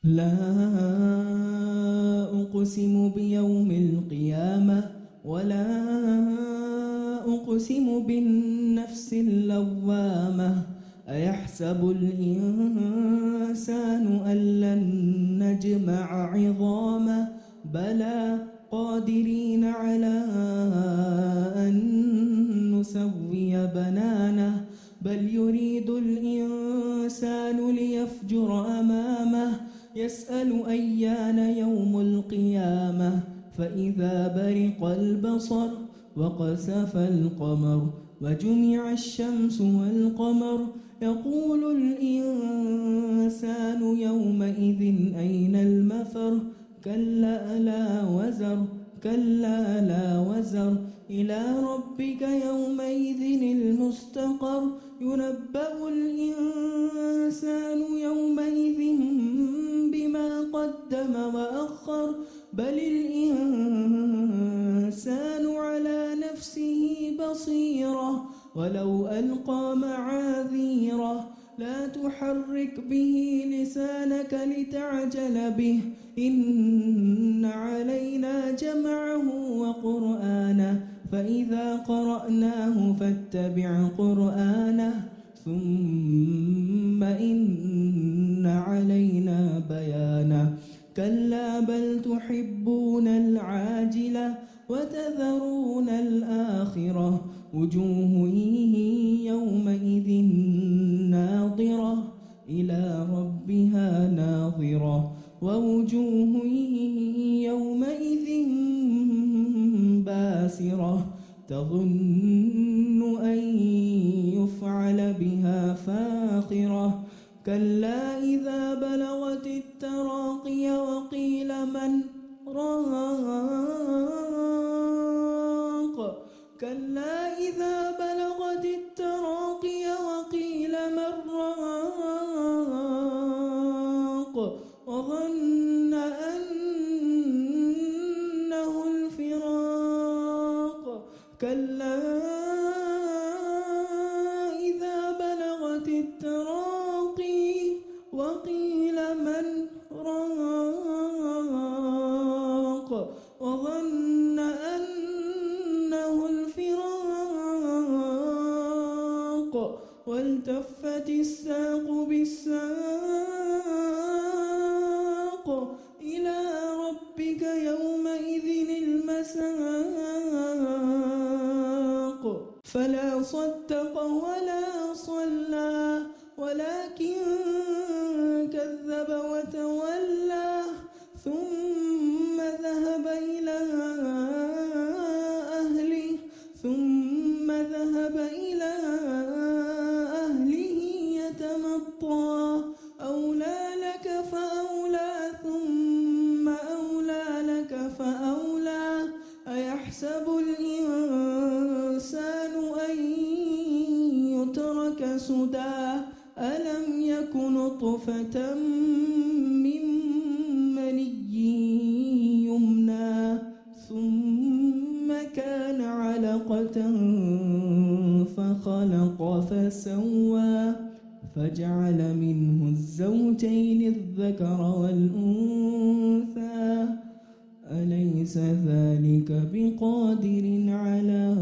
لا أقسم بيوم القيامة ولا أقسم بالنفس اللوامة أيحسب الإنسان أن لن نجمع عظامه بلى قادرين على أن نسوي بنانه بل يريد الإنسان ليفجر أمامه يسأل أيان يوم القيامة فإذا برق البصر وخسف القمر وجمع الشمس والقمر يقول الإنسان يومئذ أين المفر كلا لا وزر إلى ربك يومئذ المستقر ينبأ الإنسان يومئذ بما قدم وأخر بل الإنسان على نفسه بصيرة ولو ألقى معاذيره لا تحرك به لسانك لتعجل به إن علينا جمعه وقرآنه فإذا قرأناه فاتبع قرآنه ثم إن علينا بيانه كلا بل تحبون العاجلة وتذرون الآخرة وجوه يومئذ ناظرة إلى ربها ناظرة ووجوه يومئذ باسرة تظن أن يفعل بها فاقرة كلا إذا بلغت التراقي وقيل من راق كلا إذا بلغت التراقي وقيل من راق وظن أنه الفراق كلا إذا بلغت التراقي وقيل من راق وظن أنه الفراق والتفت الساق بالساق إلى ربك يومئذ المساق فلا صدق ولا صلى ولكن كذب وتولى ثم ذهب إلى أهله يتمطى أولى لك فأولى ثم أولى لك فأولى أيحسب الإنسان أن يترك سدى ألم يكن نطفة من مني يمنى ثم كان علقة فخلق فسوى فجعل منه الزوجين الذكر والأنثى أليس ذلك بقادر على